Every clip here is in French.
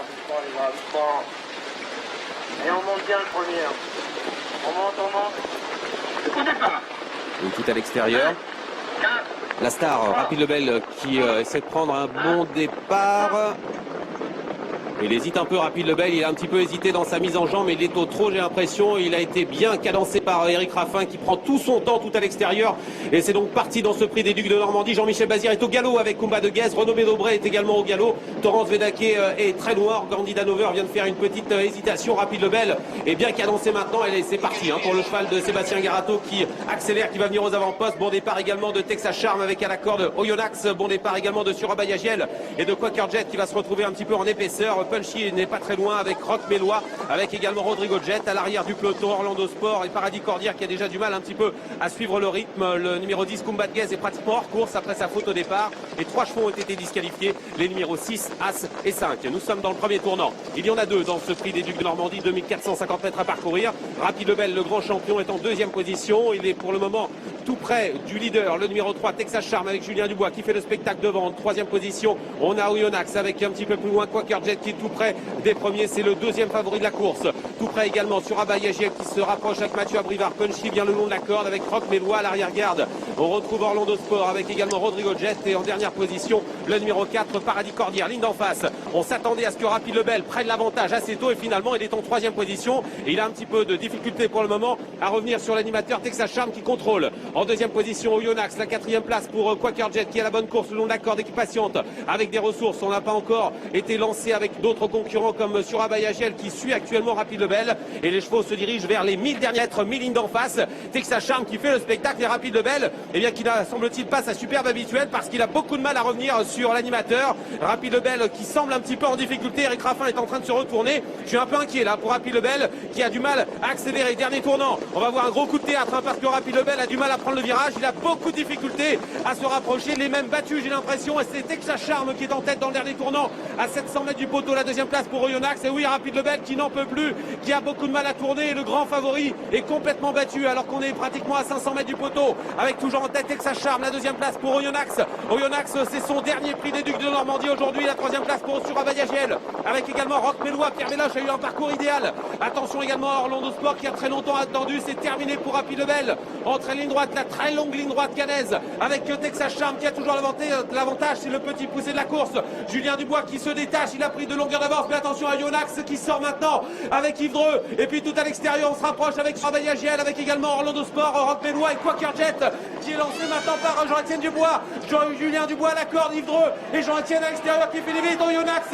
doucement les gars, doucement. Et on monte bien le premier. On monte. Au départ. Et tout à l'extérieur. La star, Rapide Lebel, qui essaie de prendre un bon départ. Il hésite un peu, Rapide Lebel, il a un petit peu hésité dans sa mise en jambe, mais il est au trot, j'ai l'impression. Il a été bien cadencé par Eric Raffin qui prend tout son temps tout à l'extérieur. Et c'est donc parti dans ce prix des Ducs de Normandie. Jean-Michel Bazir est au galop avec Kumba de Guez. Renaud Bédobré est également au galop. Torrance Védaké est très noir. Gandhi Danover vient de faire une petite hésitation. Rapide Lebel est bien cadencé maintenant. Et c'est parti pour le cheval de Sébastien Garato qui accélère, qui va venir aux avant-postes. Bon départ également de Texas Charm avec à la corde Oyonnax. Bon départ également de Surabayagiel et de Quaker Jet qui va se retrouver un petit peu en épaisseur. Punchy n'est pas très loin avec Rock Mélois, avec également Rodrigo Jet à l'arrière du peloton, Orlando Sport et Paradis Cordière qui a déjà du mal un petit peu à suivre le rythme. Le numéro 10 Kumba de Guez est pratiquement hors course après sa faute au départ et 3 chevaux ont été disqualifiés, les numéros 6, As et 5. Nous sommes dans le premier tournant. Il y en a 2 dans ce prix des Ducs de Normandie, 2450 mètres à parcourir. Rapide Lebel, le grand champion, est en deuxième position. Il est pour le moment tout près du leader, le numéro 3 Texas Charm avec Julien Dubois qui fait le spectacle devant. En troisième position, on a Oyonnax avec un petit peu plus loin Quaker Jet qui est tout près des premiers, c'est le deuxième favori de la course. Tout près également sur Abayagiel qui se rapproche avec Mathieu Abrivard. Punchy vient le long de la corde avec Rock Mélois à l'arrière-garde. On retrouve Orlando Sport avec également Rodrigo Jet et en dernière position le numéro 4 Paradis Cordière, ligne d'en face. On s'attendait à ce que Rapide Lebel prenne l'avantage assez tôt et finalement il est en troisième position et il a un petit peu de difficulté pour le moment à revenir sur l'animateur Texas Charm qui contrôle. En deuxième position Oyonnax, la quatrième place pour Quaker Jet qui a la bonne course le long de la corde et qui patiente avec des ressources. On n'a pas encore été lancé avec d'autres concurrents comme Surabayagiel qui suit actuellement Rapide Lebel et les chevaux se dirigent vers les 1000 derniers mètres, 1000 lignes d'en face. Texas Charm qui fait le spectacle et Rapide Lebel, eh bien qui n'a semble-t-il pas sa superbe habituelle parce qu'il a beaucoup de mal à revenir sur l'animateur. Rapide Lebel qui semble un petit peu en difficulté. Eric Raffin est en train de se retourner. Je suis un peu inquiet là pour Rapide Lebel qui a du mal à accélérer. Dernier tournant, on va voir un gros coup de théâtre parce que Rapide Lebel a du mal à prendre le virage. Il a beaucoup de difficultés à se rapprocher. Les mêmes battus, j'ai l'impression. Et c'est Texas Charm qui est en tête dans le dernier tournant à 700 mètres du poteau. La deuxième place pour Oyonnax. Et oui, Rapide Lebel qui n'en peut plus, qui a beaucoup de mal à tourner. Le grand favori est complètement battu alors qu'on est pratiquement à 500 mètres du poteau. Avec toujours en tête Texas Charm. La deuxième place pour Oyonnax. Oyonnax, c'est son dernier prix des Ducs de Normandie aujourd'hui. La troisième place pour Surabayagiel. Avec également Rock Mélois. Pierre Méloche a eu un parcours idéal. Attention également à Orlando Sport qui a très longtemps attendu. C'est terminé pour Rapide Lebel. Entre ligne droite, la très longue ligne droite canaise. Avec Texas Charm qui a toujours l'avantage. C'est le petit poussé de la course. Julien Dubois qui se détache. Il a pris de longueur d'avance. Mais attention à Oyonnax qui sort maintenant avec Yves Dreux. Et puis tout à l'extérieur, on se rapproche avec Surabayagiel. Avec également Orlando Sport, Rock Mélois et Quaker Jet qui est lancé maintenant par Jean-Étienne Dubois. Julien Dubois à la corde, Yves Dreux et Jean-Étienne à l'extérieur qui fait les vite. Oyonnax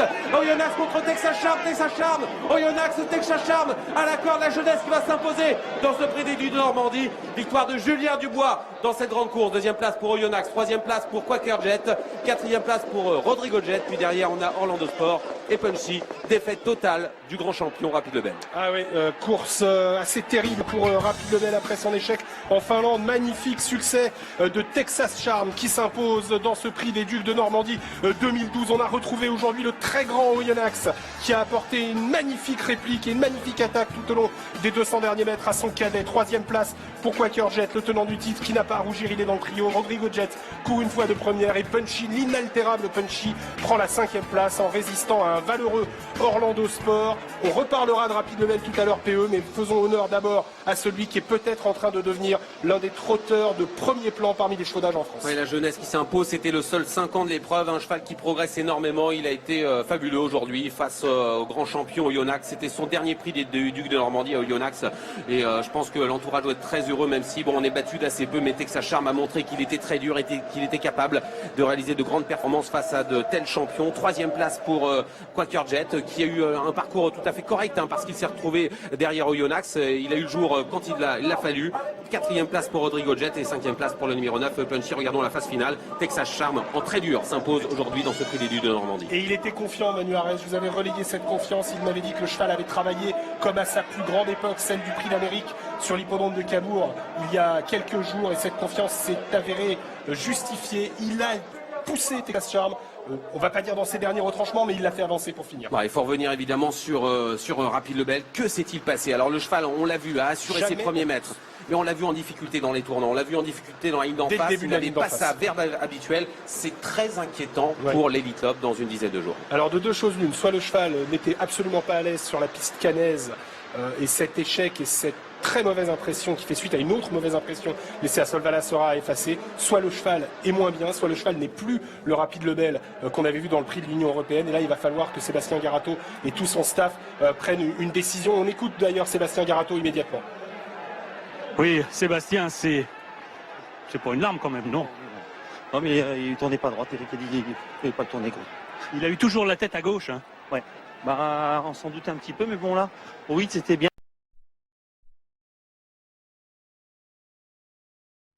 contre Texas Charm. Oyonnax, Texas Charm à la corde, la jeunesse qui va s'imposer dans ce prix des Ducs de Normandie. Victoire de Julien Dubois dans cette grande course. Deuxième place pour Oyonnax, troisième place pour Quaker Jet, quatrième place pour Rodrigo Jet. Puis derrière, on a Orlando Sport et Punchy. Défaite totale du grand champion Rapide Lebel. Ah oui, course assez terrible pour Rapide Lebel après son échec en Finlande. Magnifique succès de Texas Charm qui s'impose dans ce prix des Ducs de Normandie 2012. On a retrouvé aujourd'hui le très grand Oyonnax qui a apporté une magnifique réplique et une magnifique attaque tout au long des 200 derniers mètres à son cadet. Troisième place pour Quaker Jet, le tenant du titre qui n'a pas à rougir, il est dans le trio. Rodrigo Jet court une fois de première et Punchy, l'inaltérable Punchy, prend la cinquième place en résistant à un valeureux Orlando Sport. On reparlera de Rapide Lebel tout à l'heure PE, mais faisons honneur d'abord à celui qui est peut-être en train de devenir l'un des trotteurs de premier plan parmi les chevaux d'âge en France. Oui, la jeunesse qui s'impose, c'était le seul 5 ans de l'épreuve, un cheval qui progresse énormément. Il a été fabuleux aujourd'hui face au grand champion Oyonnax. C'était son dernier prix des Ducs de Normandie à Oyonnax et je pense que l'entourage doit être très heureux, même si on est battu d'assez peu, mais Texas Charm a montré qu'il était très dur et qu'il était capable de réaliser de grandes performances face à de tels champions. Troisième place pour Quaker Jet qui a eu un parcours tout à fait correct parce qu'il s'est retrouvé derrière Oyonnax. Il a eu le jour quand il l'a fallu. Quatrième place pour Rodrigo Jet et cinquième place pour le numéro 9 Punchy. Regardons la phase finale. Texas Charm en très dur s'impose aujourd'hui dans ce prix des Ducs de Normandie. Et il était confiant, Manu Arès. Je vous avais relayé cette confiance. Il m'avait dit que le cheval avait travaillé comme à sa plus grande époque, celle du prix d'Amérique sur l'hippodrome de Cabourg il y a quelques jours. Et cette confiance s'est avérée justifiée. Il a poussé Texas Charm. On va pas dire dans ses derniers retranchements, mais il l'a fait avancer pour finir. Il faut revenir évidemment sur Rapide Lebel. Que s'est-il passé? Alors le cheval, on l'a vu, a assuré ses premiers mètres. mais on l'a vu en difficulté dans les tournants, on l'a vu en difficulté dans la ligne d'en Dès le face, début il de la n'avait ligne d'en pas face. sa verve habituelle. C'est très inquiétant Ouais. pour l'Elite Lob dans une dizaine de jours. Alors de deux choses l'une, soit le cheval n'était absolument pas à l'aise sur la piste caennaise et cet échec et cette très mauvaise impression qui fait suite à une autre mauvaise impression laissée à Solvala sera effacée, soit le cheval est moins bien, soit le cheval n'est plus le Rapide Lebel qu'on avait vu dans le prix de l'Union Européenne, et là il va falloir que Sébastien Garato et tout son staff prennent une décision. On écoute d'ailleurs Sébastien Garato immédiatement. Oui, Sébastien, c'est pas une larme quand même, non? Non, mais il tournait pas à droite, Eric a dit qu'il ne pouvait pas tourner. Quoi. Il a eu toujours la tête à gauche. Hein. Ouais. Bah, on s'en doutait un petit peu, mais bon là, oui, c'était bien.